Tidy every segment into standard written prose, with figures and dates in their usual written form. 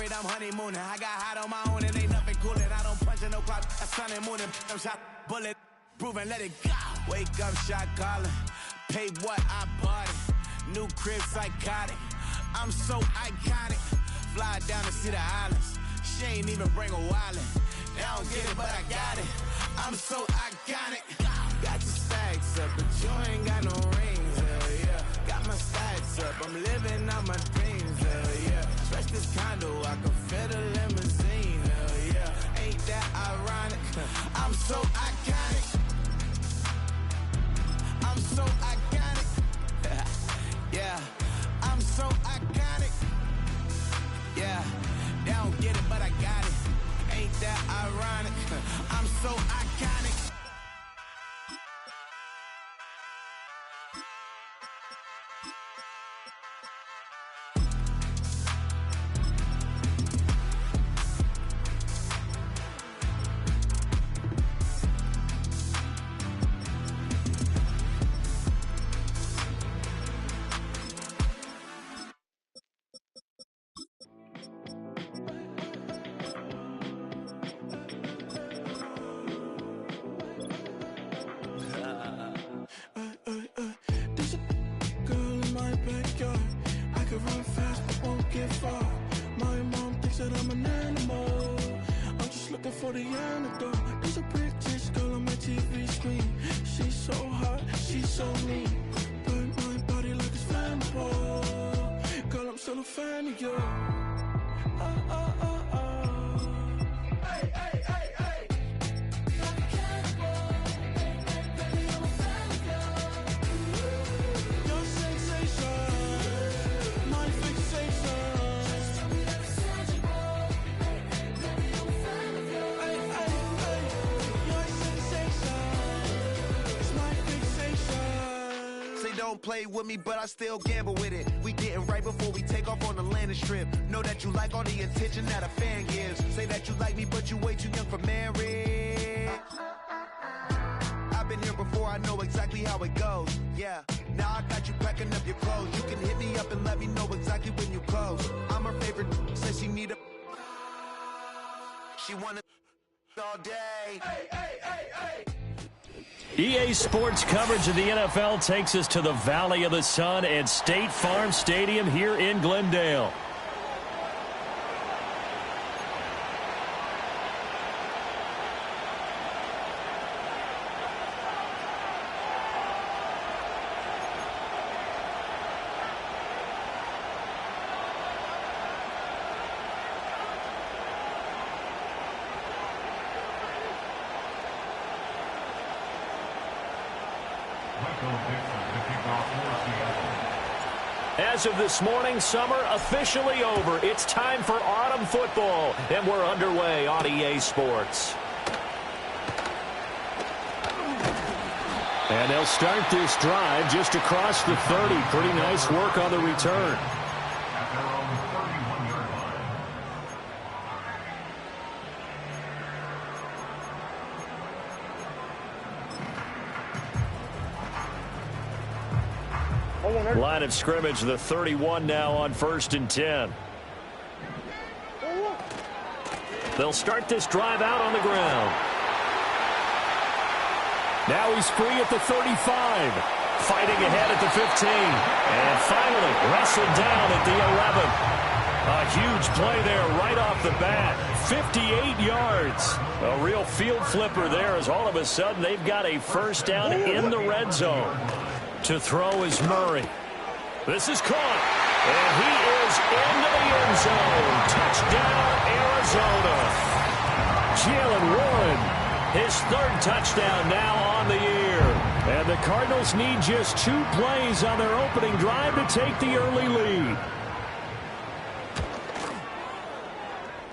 married, I'm honeymooning. I got hot on my own and ain't nothing coolin'. I don't punch in no clock, I sun and moonin'. I'm shot, bullet, proven, let it go. Wake up, shot calling. Pay what I bought it. New crib, psychotic. I'm so iconic. Fly down to see the islands. She ain't even bring a wallet. They don't get it, but I got it. I'm so iconic. Got your stacks up, but you ain't got no rings. Hell yeah. Got my stacks up. I'm living out my dreams. Hell yeah. Stretch this condo, I can fit a limousine. Hell yeah. Ain't that ironic? I'm so iconic. I'm so iconic. Yeah. I'm so iconic. Yeah. They don't get it, but I got it. Ain't that ironic? I'm so iconic. There's a girl in my backyard. I can run fast but won't get far. My mom thinks that I'm an animal. I'm just looking for the antidote. There's a British girl on my TV screen. She's so hot, she's so mean. Burn my body like it's flammable. Girl, I'm still a fan of you. Hey, hey, hey, hey. Like a cannibal. Baby, I'm a fan of you. Your sensation, my fixation. Just tell me that it's tangible. Baby, I'm a fan of you. Hey, hey, hey. Your sensation is my fixation. Say don't play with me, but I still gamble with it. We getting right before we take off on the landing strip. Know that you like all the attention that a fan gives. Say that you like me, but you way too young for marriage. I've been here before, I know exactly how it goes. Yeah, now I got you packing up your clothes. You can hit me up and let me know exactly when you close. I'm her favorite, says she need a. She wanna all day. Hey, hey, hey, hey. EA Sports coverage of the NFL takes us to the Valley of the Sun at State Farm Stadium here in Glendale. As of this morning, summer officially over. It's time for autumn football, and we're underway on EA Sports. And they'll start this drive just across the 30. Pretty nice work on the return. Line of scrimmage, the 31 now on 1st and 10. They'll start this drive out on the ground. Now he's free at the 35. Fighting ahead at the 15. And finally wrestled down at the 11. A huge play there right off the bat. 58 yards. A real field flipper there as all of a sudden they've got a first down in the red zone. To throw is Murray. This is caught. And he is into the end zone. Touchdown, Arizona. Jalen Warren, his 3rd touchdown now on the year. And the Cardinals need just 2 plays on their opening drive to take the early lead.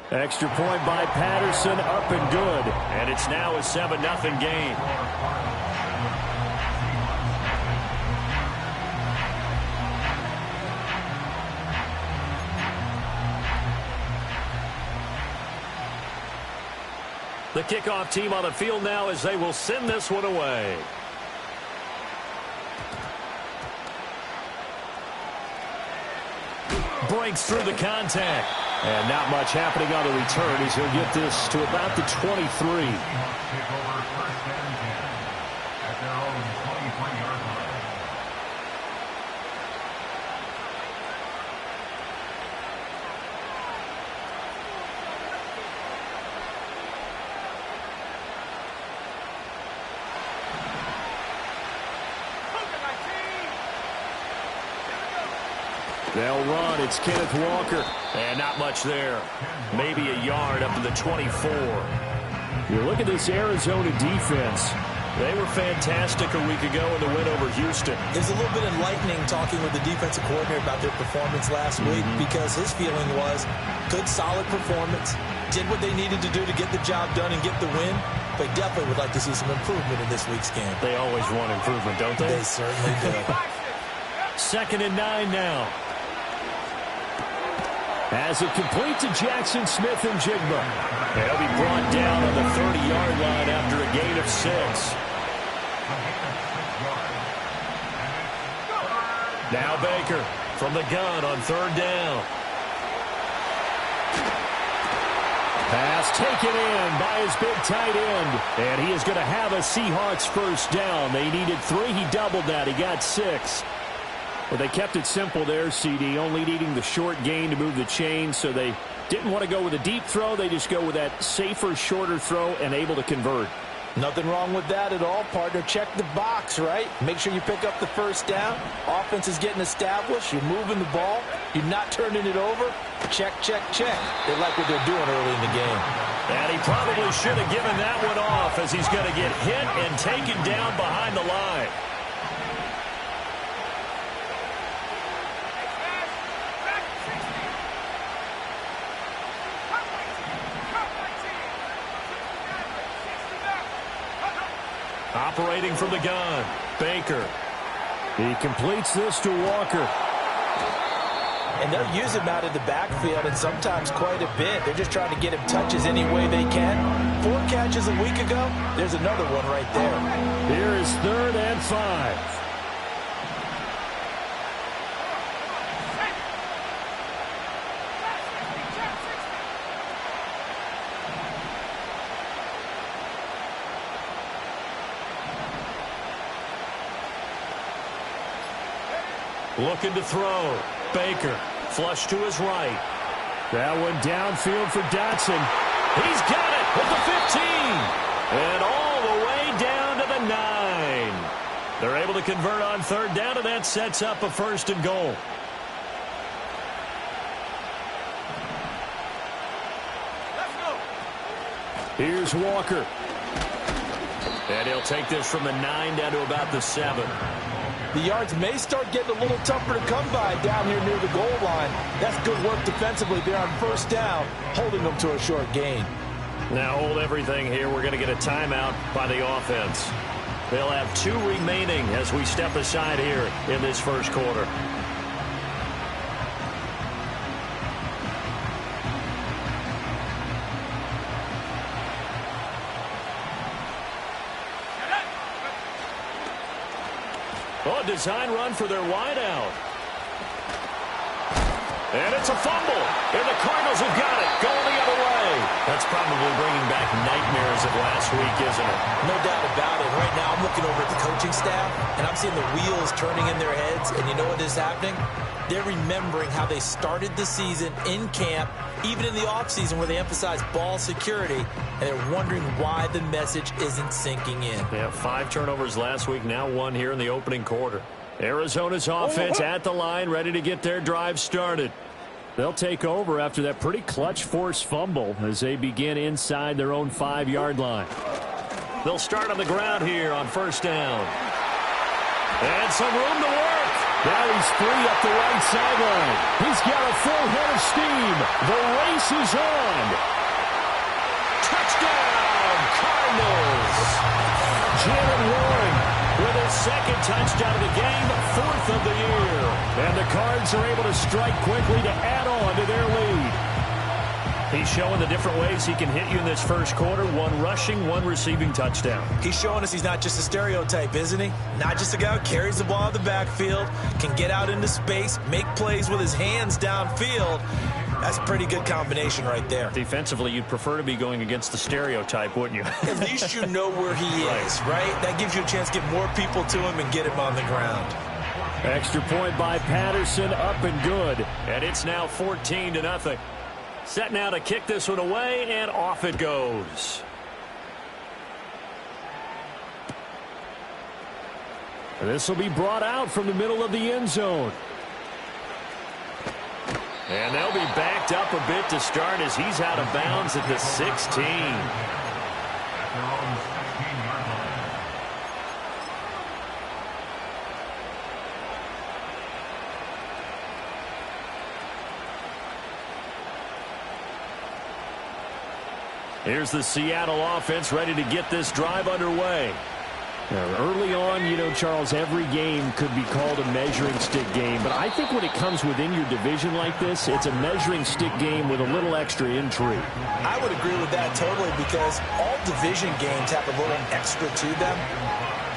Extra point by Patterson, up and good. And it's now a 7-0 game. The kickoff team on the field now as they will send this one away. Breaks through the contact. And not much happening on the return as he'll get this to about the 23. They'll run. It's Kenneth Walker. And not much there. Maybe a yard up to the 24. You look at this Arizona defense. They were fantastic a week ago in the win over Houston. It was a little bit enlightening talking with the defensive coordinator about their performance last week because his feeling was good, solid performance, did what they needed to do to get the job done and get the win, but definitely would like to see some improvement in this week's game. They always want improvement, don't they? They certainly do. 2nd and 9 now. As it complete to Jackson Smith and Jigba. They'll be brought down on the 30-yard line after a gain of 6. Now Baker from the gun on 3rd down. Pass taken in by his big tight end. And he is going to have a Seahawks first down. They needed 3. He doubled that. He got 6. Well, they kept it simple there, CD, only needing the short gain to move the chain, so they didn't want to go with a deep throw. They just go with that safer, shorter throw and able to convert. Nothing wrong with that at all, partner. Check the box, right? Make sure you pick up the first down. Offense is getting established. You're moving the ball. You're not turning it over. Check, check, check. They like what they're doing early in the game. And he probably should have given that one off as he's going to get hit and taken down behind the line. Operating from the gun, Baker. He completes this to Walker. And they'll use him out of the backfield, and sometimes quite a bit. They're just trying to get him touches any way they can. 4 catches a week ago. There's another one right there. Here is 3rd and 5. Looking to throw. Baker, flush to his right. That one downfield for Dotson. He's got it with the 15. And all the way down to the 9. They're able to convert on 3rd down, and that sets up a 1st and goal. Let's go. Here's Walker. And he'll take this from the 9 down to about the 7. The yards may start getting a little tougher to come by down here near the goal line. That's good work defensively there on 1st down, holding them to a short gain. Now hold everything here. We're going to get a timeout by the offense. They'll have 2 remaining as we step aside here in this first quarter. Oh, design run for their wideout. And it's a fumble. And the Cardinals have got it. Going the other way. That's probably bringing back nightmares of last week, isn't it? No doubt about it. Right now I'm looking over at the coaching staff, and I'm seeing the wheels turning in their heads. And you know what is happening? They're remembering how they started the season in camp, even in the offseason where they emphasized ball security, and they're wondering why the message isn't sinking in. Yeah, 5 turnovers last week, now 1 here in the opening quarter. Arizona's offense at the line, ready to get their drive started. They'll take over after that pretty clutch forced fumble as they begin inside their own 5-yard line. They'll start on the ground here on 1st down. And some room to work. Now he's free up the right sideline. He's got a full head of steam. The race is on. Touchdown, Cardinals. Jalen Warren with his 2nd touchdown of the game, 4th of the year. And the Cards are able to strike quickly to add on to their lead. He's showing the different ways he can hit you in this first quarter. 1 rushing, 1 receiving touchdown. He's showing us he's not just a stereotype, isn't he? Not just a guy who carries the ball in the backfield, can get out into space, make plays with his hands downfield. That's a pretty good combination right there. Defensively, you'd prefer to be going against the stereotype, wouldn't you? At least you know where he is, right? That gives you a chance to get more people to him and get him on the ground. Extra point by Patterson, up and good. And it's now 14-0. Set now to kick this one away, and off it goes. This will be brought out from the middle of the end zone. And they'll be backed up a bit to start as he's out of bounds at the 16. Here's the Seattle offense ready to get this drive underway. Now, early on, you know, Charles, every game could be called a measuring stick game. But I think when it comes within your division like this, it's a measuring stick game with a little extra intrigue. I would agree with that totally because all division games have a little extra to them.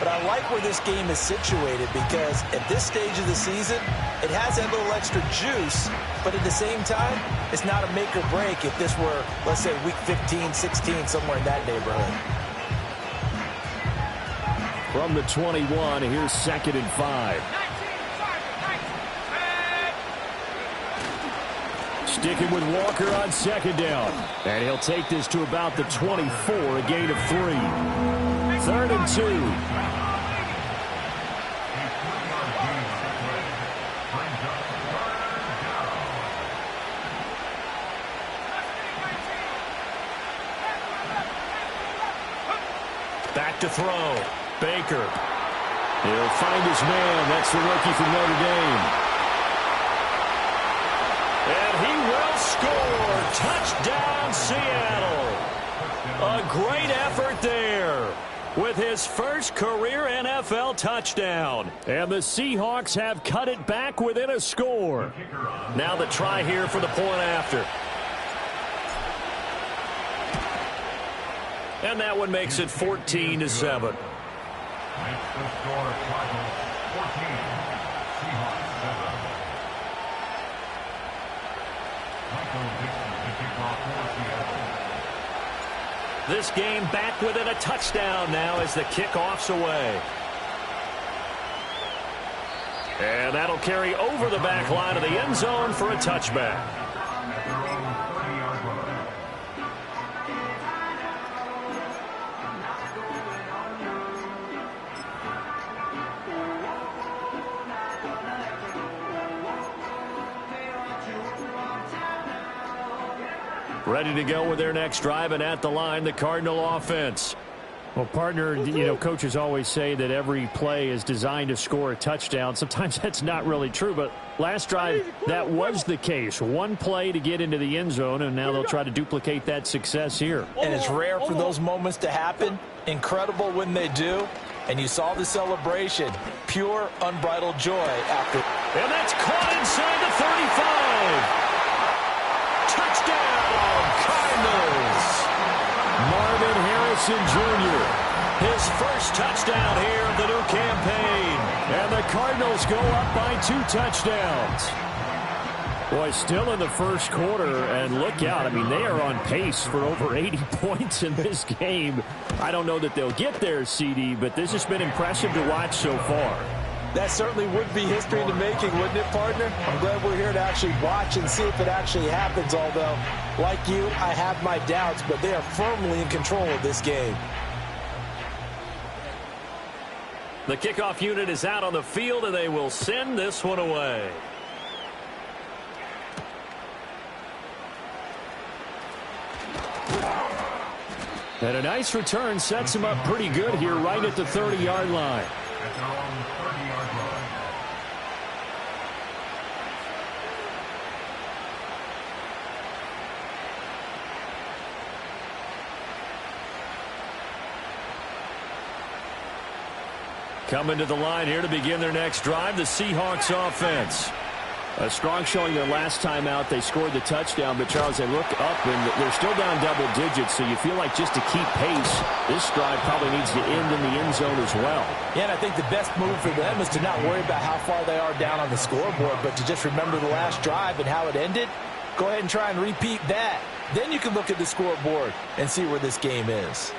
But I like where this game is situated because at this stage of the season, it has that little extra juice. But at the same time, it's not a make or break if this were, let's say, week 15, 16, somewhere in that neighborhood. From the 21, here's 2nd and 5. Sticking with Walker on 2nd down. And he'll take this to about the 24, a gain of 3. 3rd and 2. Back to throw. Baker. He'll find his man. That's the rookie from Notre Dame. And he will score. Touchdown, Seattle. A great effort there with his first career NFL touchdown. And the Seahawks have cut it back within a score. Now the try here for the point after. And that one makes it 14-7. Makes the score Cardinals 14, Seahawks 7. Michael Dixon to kick off for Seattle. This game back within a touchdown now as the kickoff's away. And that'll carry over the back line of the end zone for a touchback. At their own 30-yard line. Ready to go with their next drive, and at the line, the Cardinal offense. Well, partner, you know, coaches always say that every play is designed to score a touchdown. Sometimes that's not really true, but last drive, that was the case. One play to get into the end zone, and now they'll try to duplicate that success here. And it's rare for those moments to happen. Incredible when they do. And you saw the celebration. Pure, unbridled joy after. And that's caught inside the 35. Touchdown, Cardinals. Marvin Harrison Jr., his first touchdown here of the new campaign. And the Cardinals go up by 2 touchdowns. Boy, still in the first quarter, and look out. I mean, they are on pace for over 80 points in this game. I don't know that they'll get there, CD, but this has been impressive to watch so far. That certainly would be history in the making, wouldn't it, partner? I'm glad we're here to actually watch and see if it actually happens, although, like you, I have my doubts, but they are firmly in control of this game. The kickoff unit is out on the field, and they will send this one away. And a nice return sets him up pretty good here right at the 30-yard line. At their own 30-yard line. Coming to the line here to begin their next drive, the Seahawks offense. A strong showing their last time out. They scored the touchdown, but Charles, they look up and they're still down double digits, so you feel like just to keep pace, this drive probably needs to end in the end zone as well. Yeah, and I think the best move for them is to not worry about how far they are down on the scoreboard, but to just remember the last drive and how it ended. Go ahead and try and repeat that. Then you can look at the scoreboard and see where this game is.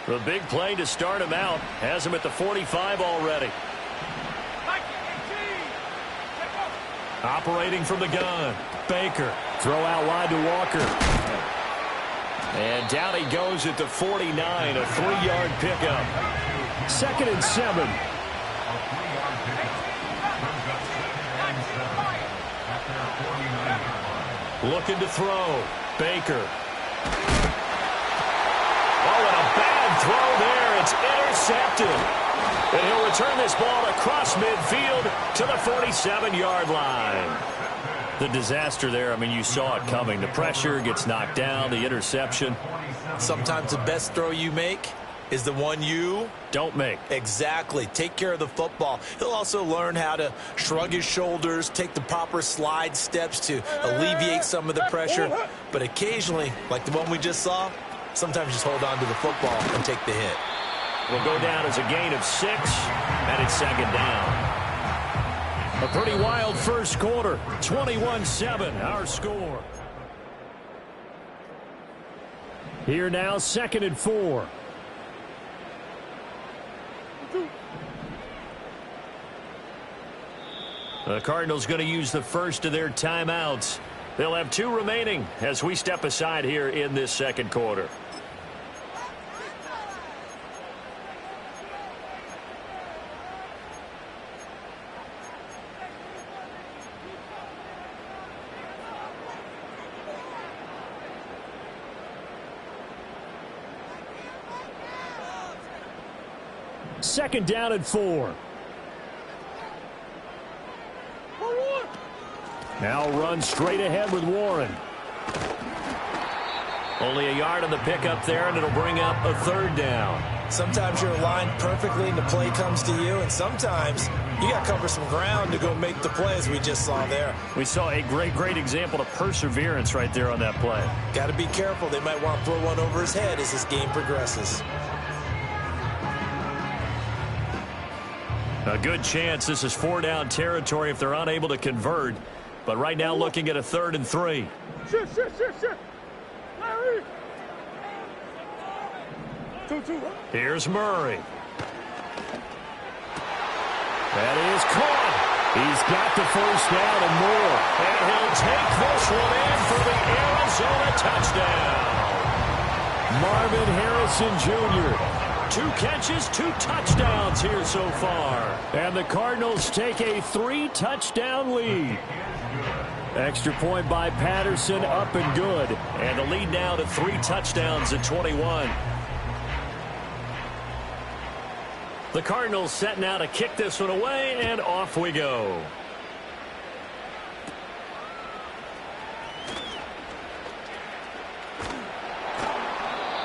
The big play to start him out has him at the 45 already. Operating from the gun, Baker. Throw out wide to Walker. And down he goes at the 49, a 3-yard pickup. 2nd and 7. Looking to throw. Baker. Oh, and a bad throw there. It's intercepted. And he'll return this ball across midfield to the 47-yard line. The disaster there, I mean, you saw it coming. The pressure gets knocked down, the interception. Sometimes the best throw you make is the one you don't make. Exactly. Take care of the football. He'll also learn how to shrug his shoulders, take the proper slide steps to alleviate some of the pressure. But occasionally, like the one we just saw, sometimes just hold on to the football and take the hit. Will go down as a gain of 6, and it's 2nd down. A pretty wild first quarter. 21-7, our score. Here now, 2nd and 4. The Cardinals going to use the first of their timeouts. They'll have 2 remaining as we step aside here in this second quarter. Second down and 4. Now run straight ahead with Warren. Only a yard on the pickup there, and it'll bring up a 3rd down. Sometimes you're aligned perfectly and the play comes to you, and sometimes you got to cover some ground to go make the play, as we just saw there. We saw a great example of perseverance right there on that play. Got to be careful. They might want to throw one over his head as this game progresses. A good chance this is 4-down territory if they're unable to convert. But right now looking at a 3rd and 3. Here's Murray. That is caught. He's got the first down and more. And he'll take this one in for the Arizona touchdown. Marvin Harrison Jr. 2 catches, 2 touchdowns here so far. And the Cardinals take a 3-touchdown lead. Extra point by Patterson, up and good. And the lead now to 3 touchdowns at 21. The Cardinals setting out to kick this one away, and off we go.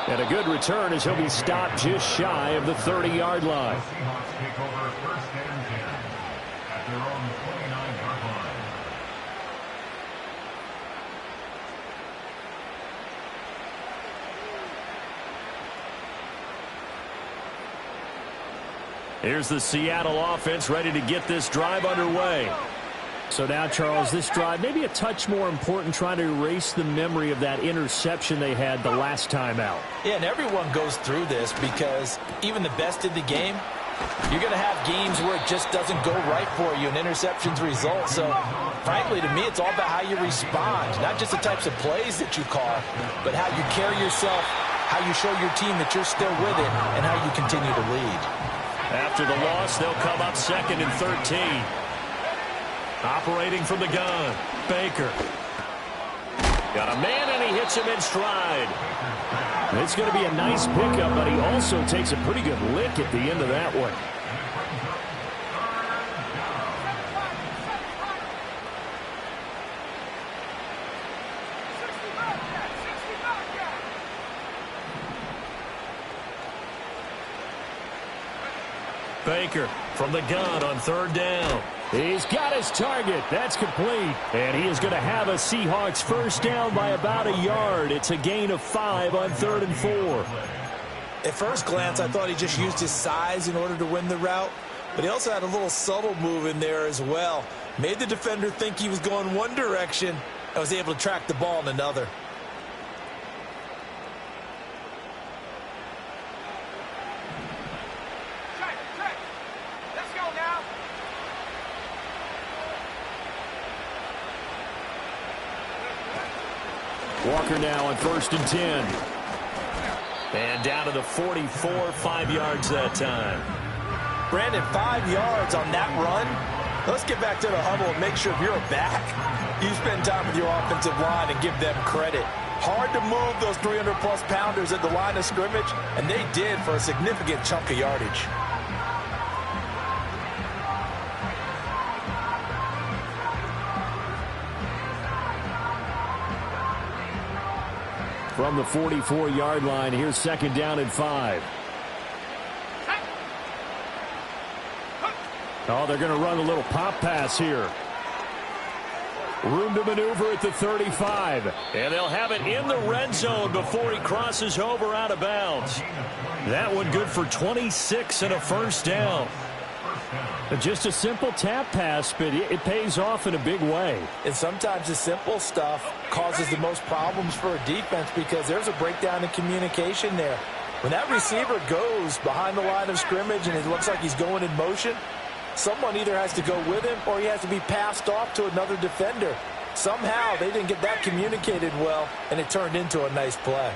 And a good return as he'll be stopped just shy of the 30-yard line. Seahawks take over 1st and 10 at their own 29-yard line. Here's the Seattle offense ready to get this drive underway. So now, Charles, this drive maybe a touch more important, trying to erase the memory of that interception they had the last time out. Yeah, and everyone goes through this because even the best in the game, you're going to have games where it just doesn't go right for you and interceptions result. So, frankly, to me, it's all about how you respond, not just the types of plays that you call, but how you carry yourself, how you show your team that you're still with it, and how you continue to lead. After the loss, they'll come up 2nd and 13. Operating from the gun, Baker. Got a man, and he hits him in stride. It's going to be a nice pickup, but he also takes a pretty good lick at the end of that one. Baker from the gun on 3rd down. He's got his target. That's complete. And he is going to have a Seahawks first down by about a yard. It's a gain of 5 on 3rd and 4. At first glance, I thought he just used his size in order to win the route, but he also had a little subtle move in there as well. Made the defender think he was going one direction and was able to track the ball in another. Let's go now. Walker now on 1st and 10. And down to the 44, 5 yards that time. Brandon, 5 yards on that run. Let's get back to the huddle and make sure if you're a back, you spend time with your offensive line and give them credit. Hard to move those 300-plus pounders at the line of scrimmage, and they did for a significant chunk of yardage. From the 44-yard line, here's 2nd down and 5. Oh, they're going to run a little pop pass here. Room to maneuver at the 35. And they'll have it in the red zone before he crosses over out of bounds. That one good for 26 and a 1st down. Just a simple tap pass, but it pays off in a big way. And sometimes the simple stuff causes the most problems for a defense because there's a breakdown in communication there. When that receiver goes behind the line of scrimmage and it looks like he's going in motion, someone either has to go with him or he has to be passed off to another defender. Somehow they didn't get that communicated well, and it turned into a nice play.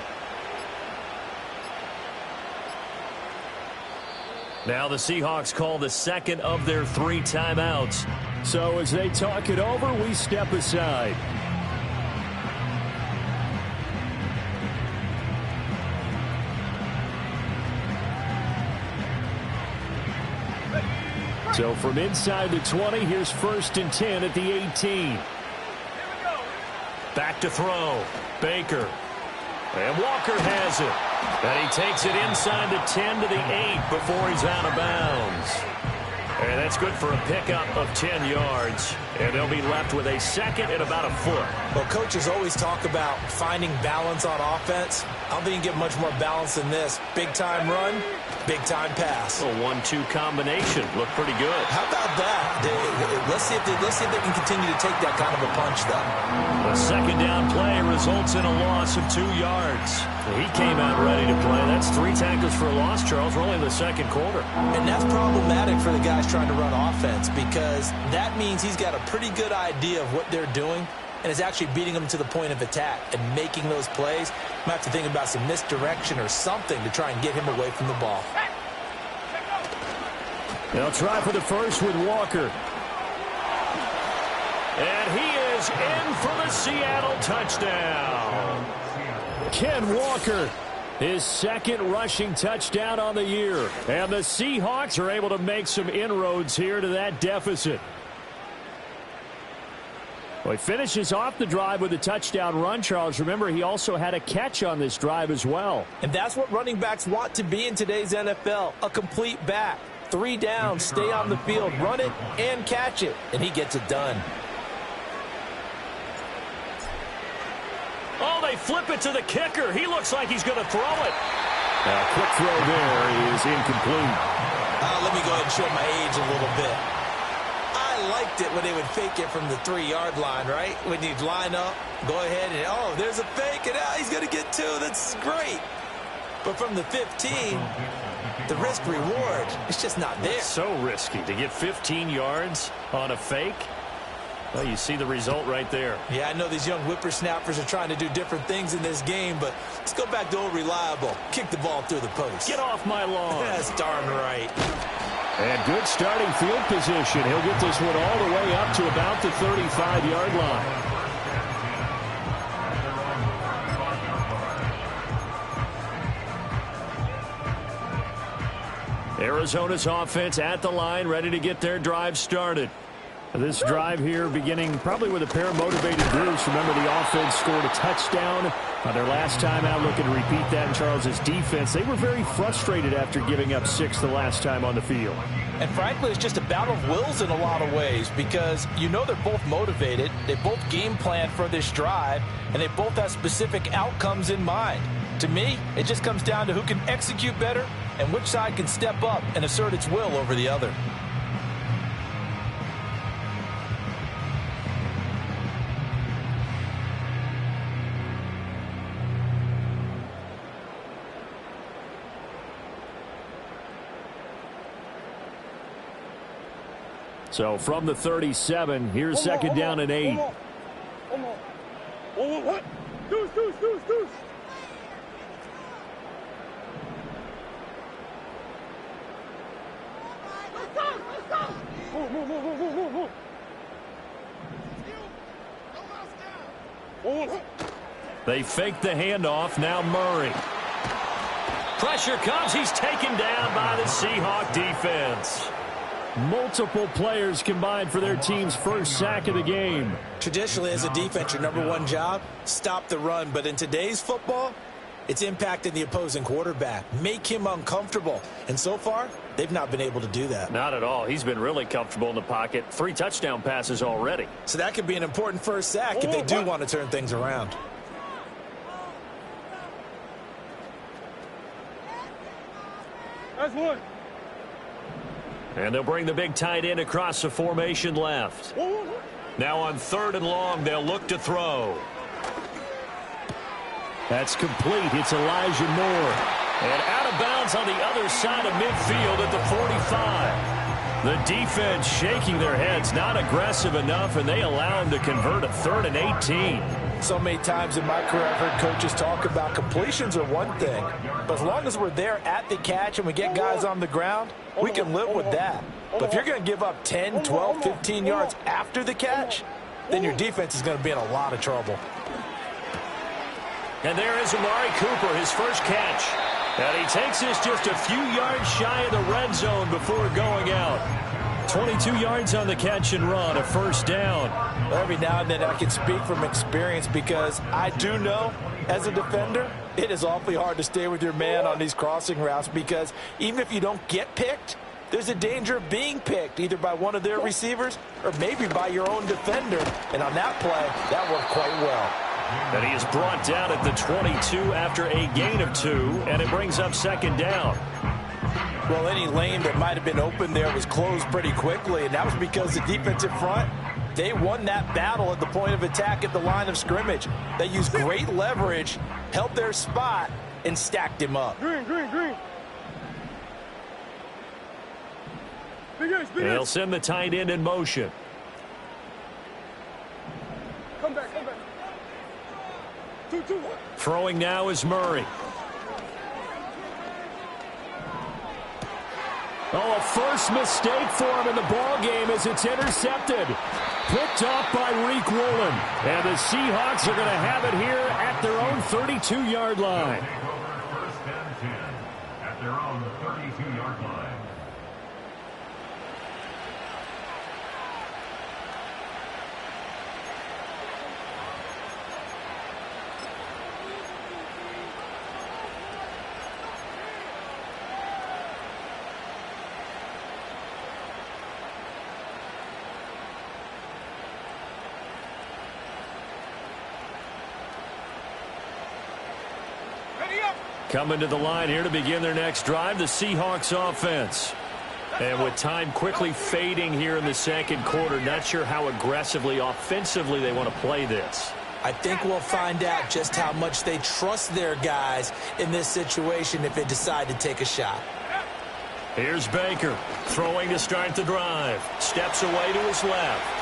Now the Seahawks call the 2nd of their 3 timeouts. So as they talk it over, we step aside. So from inside the 20, here's 1st and 10 at the 18. Back to throw. Baker. And Walker has it. And he takes it inside the 10 to the 8 before he's out of bounds. And that's good for a pickup of 10 yards. And they'll be left with a 2nd and about a foot. Well, coaches always talk about finding balance on offense. I don't think you can get much more balance than this. Big-time run, big-time pass. A 1-2 combination. Looked pretty good. How about that? Let's see if they can continue to take that kind of a punch, though. The 2nd down play results in a loss of 2 yards. He came out ready to play. That's 3 tackles for a loss, Charles. We're only in the 2nd quarter. And that's problematic for the guys trying to run offense because that means he's got a pretty good idea of what they're doing and is actually beating them to the point of attack and making those plays. Might have to think about some misdirection or something to try and get him away from the ball. They'll try for the first with Walker. And he is in for the Seattle touchdown. Ken Walker, his 2nd rushing touchdown on the year. And the Seahawks are able to make some inroads here to that deficit. Well, he finishes off the drive with a touchdown run, Charles. Remember, he also had a catch on this drive as well. And that's what running backs want to be in today's NFL, a complete back. 3 downs, stay on the field, run it, and catch it. And he gets it done. Oh, they flip it to the kicker. He looks like he's going to throw it. A quick throw there is incomplete. Let me go ahead and show my age a little bit. I liked it when they would fake it from the 3-yard line, right? When you'd line up, go ahead and, oh, there's a fake, and he's going to get 2. That's great. But from the 15, the risk-reward, it's just not there. It's so risky to get 15 yards on a fake. Well, you see the result right there. Yeah, I know these young whippersnappers are trying to do different things in this game, but let's go back to old reliable. Kick the ball through the post. Get off my lawn. That's darn right. And good starting field position. He'll get this one all the way up to about the 35-yard line. Arizona's offense at the line, ready to get their drive started. This drive here beginning probably with a pair of motivated groups. Remember, the offense scored a touchdown their last time out. Looking to repeat that in Charles's defense. They were very frustrated after giving up 6 the last time on the field. And frankly, it's just a battle of wills in a lot of ways because you know they're both motivated. They both game plan for this drive, and they both have specific outcomes in mind. To me, it just comes down to who can execute better and which side can step up and assert its will over the other. So from the 37, here's second down and 8. They fake the handoff. Now Murray. Pressure comes. He's taken down by the Seahawk defense. Multiple players combined for their team's first sack of the game. Traditionally, as a defense, your number one job, stop the run. But in today's football, it's impacting the opposing quarterback. Make him uncomfortable. And so far, they've not been able to do that. Not at all. He's been really comfortable in the pocket. 3 touchdown passes already. So that could be an important first sack if they do want to turn things around. That's one. And they'll bring the big tight end across the formation left. Now on 3rd and long, they'll look to throw. That's complete. It's Elijah Moore. And out of bounds on the other side of midfield at the 45. The defense shaking their heads, not aggressive enough, and they allow him to convert a 3rd and 18. So many times in my career, I've heard coaches talk about completions are one thing, but as long as we're there at the catch and we get guys on the ground, we can live with that. But if you're going to give up 10, 12, 15 yards after the catch, then your defense is going to be in a lot of trouble. And there is Amari Cooper, his first catch. And he takes this just a few yards shy of the red zone before going out. 22 yards on the catch and run, a first down. Every now and then I can speak from experience because I do know, as a defender, it is awfully hard to stay with your man on these crossing routes because even if you don't get picked, there's a danger of being picked either by one of their receivers or maybe by your own defender. And on that play, that worked quite well. And he is brought down at the 22 after a gain of 2, and it brings up second down. Well, any lane that might have been open there was closed pretty quickly, and that was because the defensive front, they won that battle at the point of attack at the line of scrimmage. They used great leverage, held their spot, and stacked him up. Green. They'll send the tight end in motion. Come back. 2-1. Throwing now is Murray. Oh, a first mistake for him in the ball game as it's intercepted. Picked off by Reek Woolen. And the Seahawks are going to have it here at their own 32-yard line. First and 10 at their own 32-yard line. Coming to the line here to begin their next drive, the Seahawks offense. And with time quickly fading here in the second quarter, not sure how aggressively, offensively they want to play this. I think we'll find out just how much they trust their guys in this situation if they decide to take a shot. Here's Baker throwing to start the drive. Steps away to his left.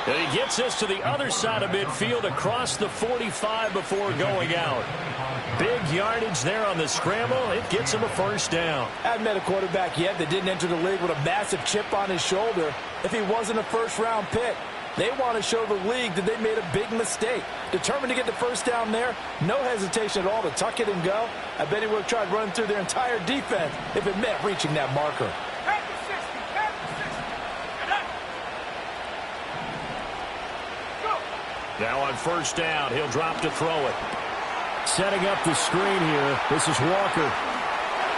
And he gets us to the other side of midfield across the 45 before going out. Big yardage there on the scramble. It gets him a first down. I haven't met a quarterback yet that didn't enter the league with a massive chip on his shoulder if he wasn't a first-round pick. They want to show the league that they made a big mistake. Determined to get the first down there, no hesitation at all to tuck it and go. I bet he would have tried running through their entire defense if it meant reaching that marker. Now on first down, he'll drop to throw it. Setting up the screen here, this is Walker.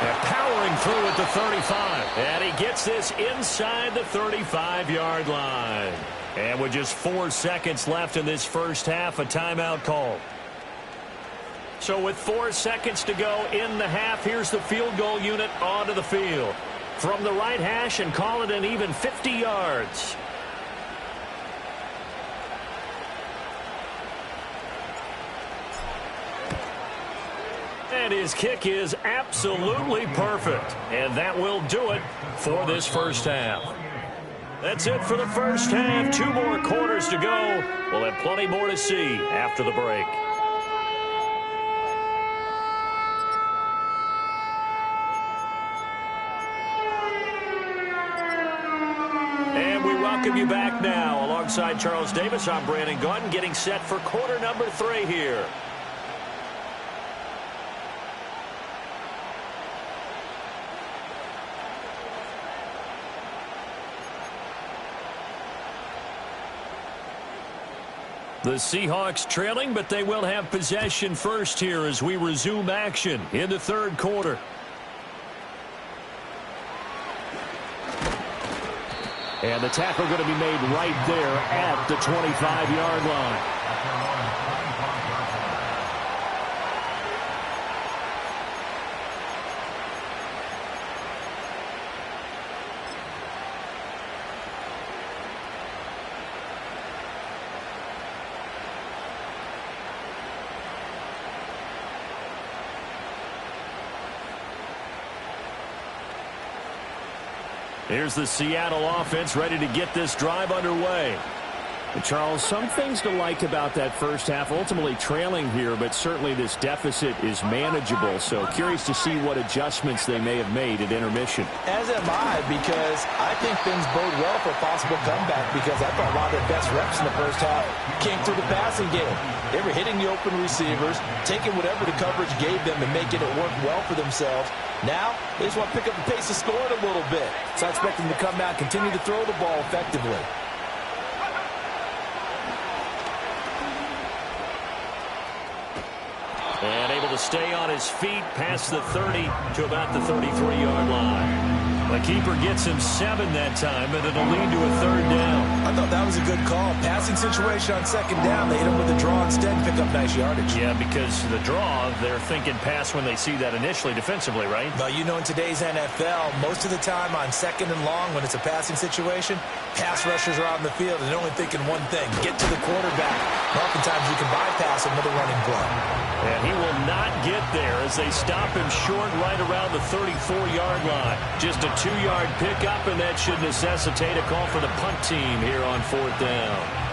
And powering through at the 35. And he gets this inside the 35-yard line. And with just 4 seconds left in this first half, a timeout call. So with 4 seconds to go in the half, here's the field goal unit onto the field. From the right hash, and call it an even 50 yards. And his kick is absolutely perfect. And that will do it for this first half. That's it for the first half. 2 more quarters to go. We'll have plenty more to see after the break. And we welcome you back now. Alongside Charles Davis, I'm Brandon Gaudin, getting set for quarter number 3 here. The Seahawks trailing, but they will have possession first here as we resume action in the third quarter. And the tackle going to be made right there at the 25-yard line. Here's the Seattle offense ready to get this drive underway. And Charles, some things to like about that first half. Ultimately trailing here, but certainly this deficit is manageable. So curious to see what adjustments they may have made at intermission. As am I, because I think things bode well for a possible comeback, because I thought a lot of their best reps in the first half came through the passing game. They were hitting the open receivers, taking whatever the coverage gave them and making it work well for themselves. Now, they just want to pick up the pace of scoring a little bit. So I expect them to come out and continue to throw the ball effectively. And able to stay on his feet past the 30 to about the 33-yard line. The keeper gets him 7 that time, and it'll lead to a third down. I thought that was a good call. Passing situation on second down. They hit him with a draw instead and pick up nice yardage. Yeah, because the draw, they're thinking pass when they see that initially defensively, right? Well, you know, in today's NFL, most of the time on second and long when it's a passing situation, pass rushers are out in the field and they're only thinking one thing, get to the quarterback. And oftentimes you can bypass him with a running play. And he will not get there as they stop him short right around the 34-yard line. Just a 2-yard pickup, and that should necessitate a call for the punt team here on 4th down.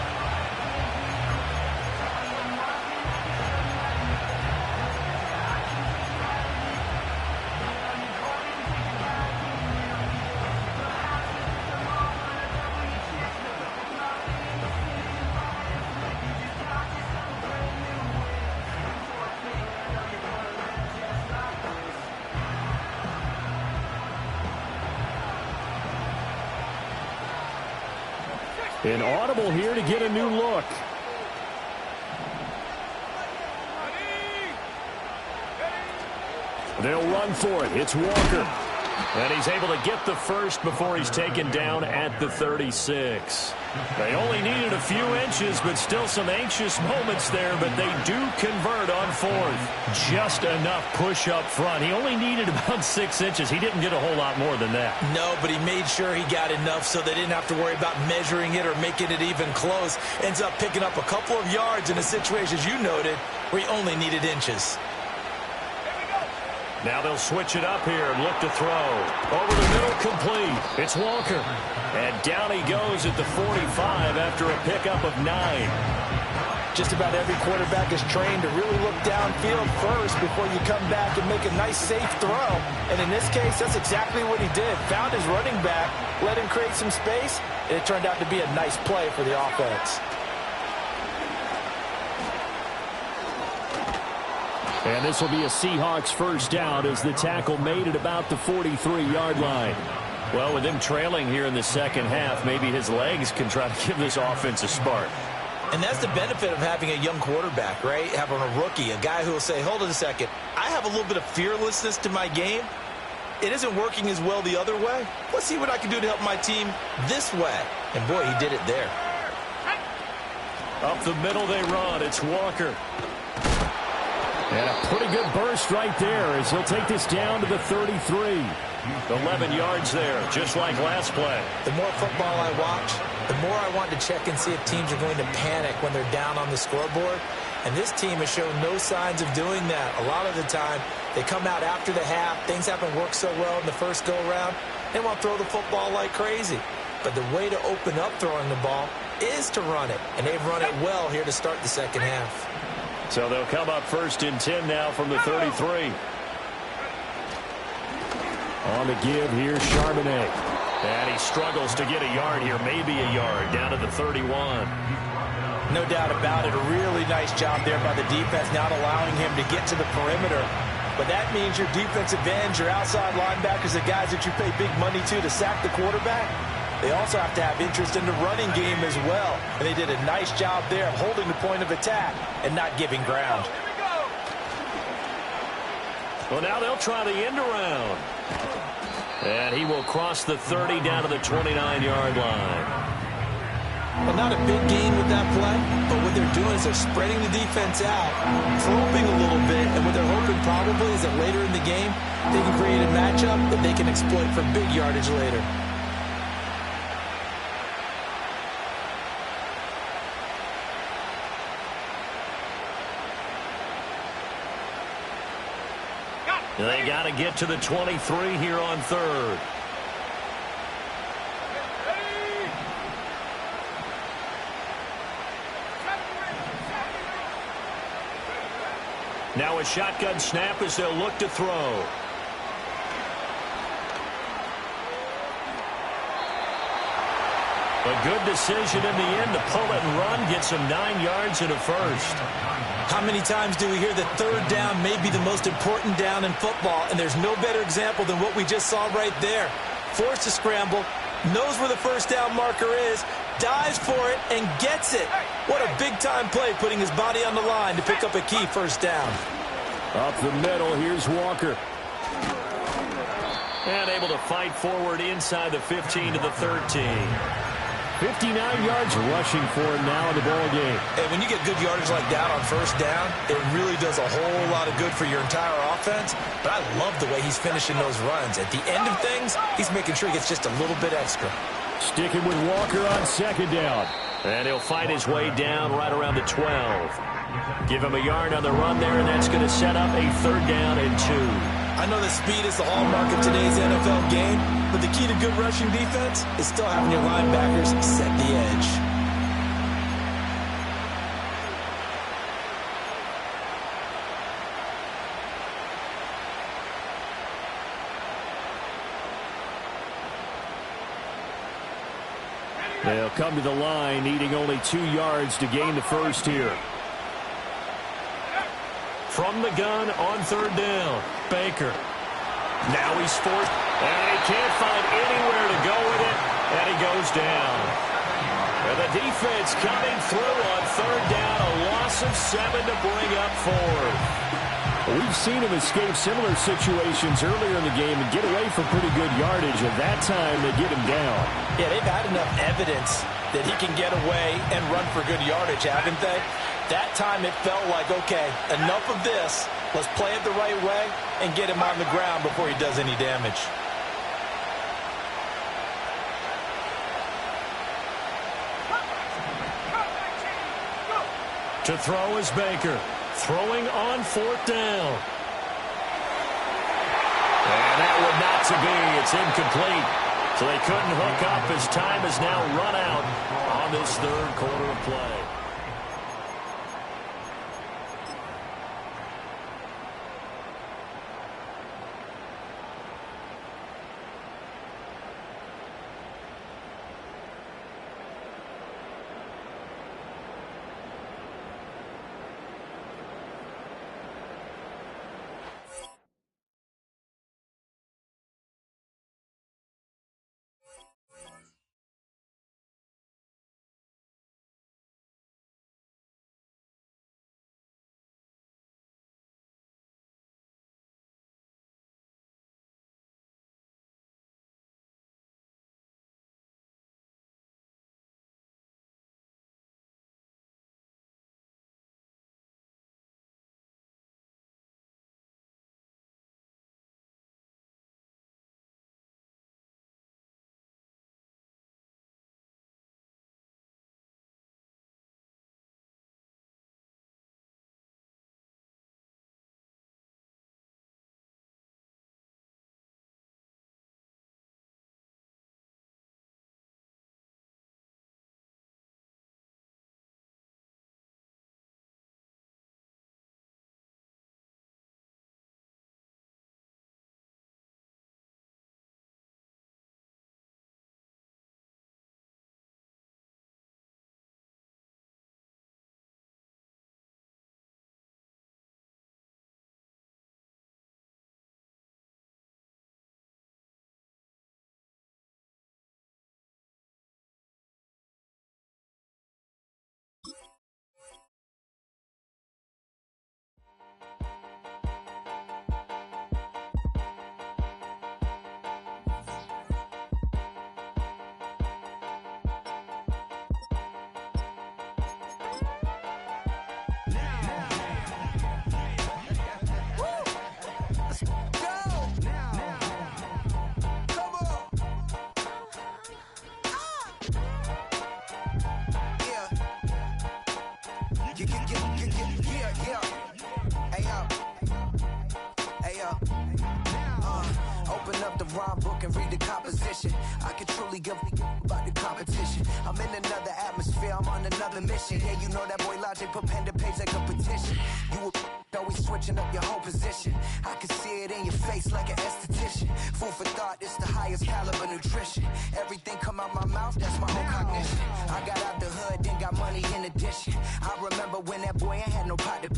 An audible here to get a new look. They'll run for it. It's Walker. And he's able to get the first before he's taken down at the 36. They only needed a few inches, but still some anxious moments there, but they do convert on 4th. Just enough push up front. He only needed about 6 inches. He didn't get a whole lot more than that. No, but he made sure he got enough so they didn't have to worry about measuring it or making it even close. Ends up picking up a couple of yards in a situation, as you noted, where he only needed inches. Now they'll switch it up here and look to throw. Over the middle, complete. It's Walker. And down he goes at the 45 after a pickup of 9. Just about every quarterback is trained to really look downfield first before you come back and make a nice, safe throw. And in this case, that's exactly what he did. Found his running back, let him create some space, and it turned out to be a nice play for the offense. And this will be a Seahawks first down as the tackle made at about the 43-yard line. Well, with him trailing here in the second half, maybe his legs can try to give this offense a spark. And that's the benefit of having a young quarterback, right? Having a rookie, a guy who will say, hold on a second, I have a little bit of fearlessness to my game. It isn't working as well the other way. Let's see what I can do to help my team this way. And boy, he did it there. Up the middle they run. It's Walker. And a pretty good burst right there as he'll take this down to the 33. 11 yards there, just like last play. The more football I watch, the more I want to check and see if teams are going to panic when they're down on the scoreboard. And this team has shown no signs of doing that. A lot of the time, they come out after the half. Things haven't worked so well in the first go-around. They want to throw the football like crazy. But the way to open up throwing the ball is to run it. And they've run it well here to start the second half. So they'll come up 1st and 10 now from the 33. On the give, here's Charbonnet. And he struggles to get a yard here, maybe a yard, down to the 31. No doubt about it. A really nice job there by the defense, not allowing him to get to the perimeter. But that means your defensive ends, your outside linebackers, the guys that you pay big money to sack the quarterback, they also have to have interest in the running game as well. And they did a nice job there of holding the point of attack and not giving ground. Well, now they'll try the end around. And he will cross the 30 down to the 29-yard line. Well, not a big gain with that play, but what they're doing is they're spreading the defense out, probing a little bit, and what they're hoping probably is that later in the game, they can create a matchup that they can exploit for big yardage later. They got to get to the 23 here on 3rd. Now a shotgun snap as they'll look to throw. A good decision in the end to pull it and run, get some 9 yards and a first. How many times do we hear that third down may be the most important down in football, and there's no better example than what we just saw right there. Forced to scramble, knows where the first down marker is, dives for it, and gets it. What a big-time play, putting his body on the line to pick up a key first down. Up the middle, here's Walker. And able to fight forward inside the 15 to the 13. 59 yards rushing for him now in the ball game. And when you get good yardage like that on first down, it really does a whole lot of good for your entire offense. But I love the way he's finishing those runs. At the end of things, he's making sure he gets just a little bit extra. Sticking with Walker on 2nd down. And he'll fight his way down right around the 12. Give him a yard on the run there, and that's going to set up a 3rd down and 2. I know that speed is the hallmark of today's NFL game, but the key to good rushing defense is still having your linebackers set the edge. They'll come to the line, needing only 2 yards to gain the first here. From the gun on 3rd down, Baker. Now he's forced, and he can't find anywhere to go with it, and he goes down. And the defense coming through on 3rd down, a loss of 7 to bring up 4. We've seen him escape similar situations earlier in the game and get away from pretty good yardage, and that time they get him down. Yeah, they've had enough evidence that he can get away and run for good yardage, haven't they? That time it felt like, okay, enough of this. Let's play it the right way and get him on the ground before he does any damage. To throw is Baker. Throwing on 4th down. And that would not to be. It's incomplete. So they couldn't hook up as time has now run out on this 3rd quarter of play. could truly give about the competition. I'm in another atmosphere, I'm on another mission. Yeah, you know that boy Logic put pen to page like a petition. You always switching up your whole position. I can see it in your face like an esthetician. Food for thought, it's the highest caliber nutrition. Everything come out my mouth, that's my whole cognition. I got out the hood, then got money in addition. I remember when that boy ain't had no pot to.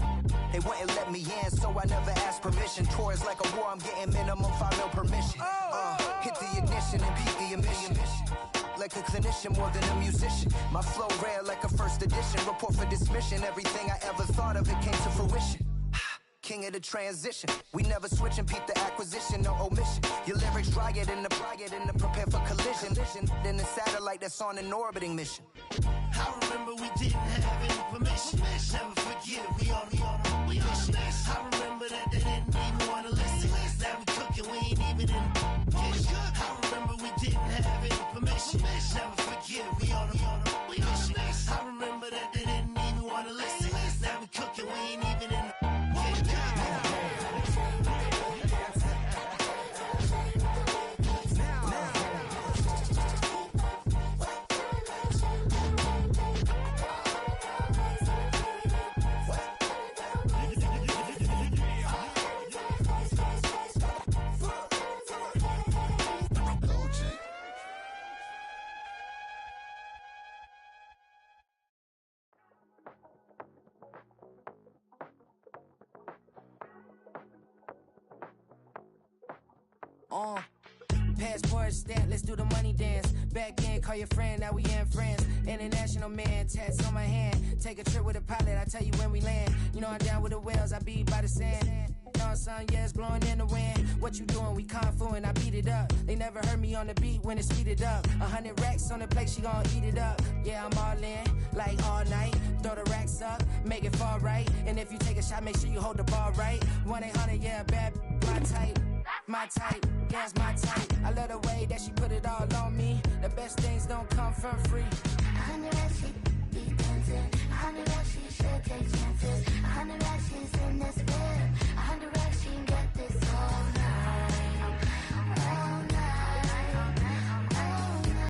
They wouldn't let me in, so I never asked permission. Tours like a war, I'm getting minimum 5 mil permission. Hit the ignition and beat the emission. Like a clinician more than a musician. My flow rare like a first edition. Report for dismission. Everything I ever thought of, it came to fruition. King of the transition. We never switch and peep the acquisition, no omission. Your lyrics dry it in the prepare for collision. Then the satellite that's on an orbiting mission. I remember we didn't have any permission. Never forget we on a mission. I remember that they didn't even want to listen. Now we cooking, we ain't even in the kitchen. I remember we didn't have any permission. Never forget we on a mission. I remember that they didn't even want to listen. Now we cooking, we ain't even in the Passport stamp, let's do the money dance. Back in, call your friend, now we in France. International man, tats on my hand. Take a trip with a pilot, I tell you when we land. You know I'm down with the whales, I be by the sand. Sun, yeah, it's blowing in the wind. What you doing? We kung fu and I beat it up. They never heard me on the beat when it's speeded up. 100 racks on the plate, she gon' eat it up. Yeah, I'm all in, like all night. Throw the racks up, make it fall right. And if you take a shot, make sure you hold the ball right. 1-800, yeah, bad, my type. My type, yeah, it's my type. I love the way that she put it all on me. The best things don't come for free. 100 racks, we be dancing. 100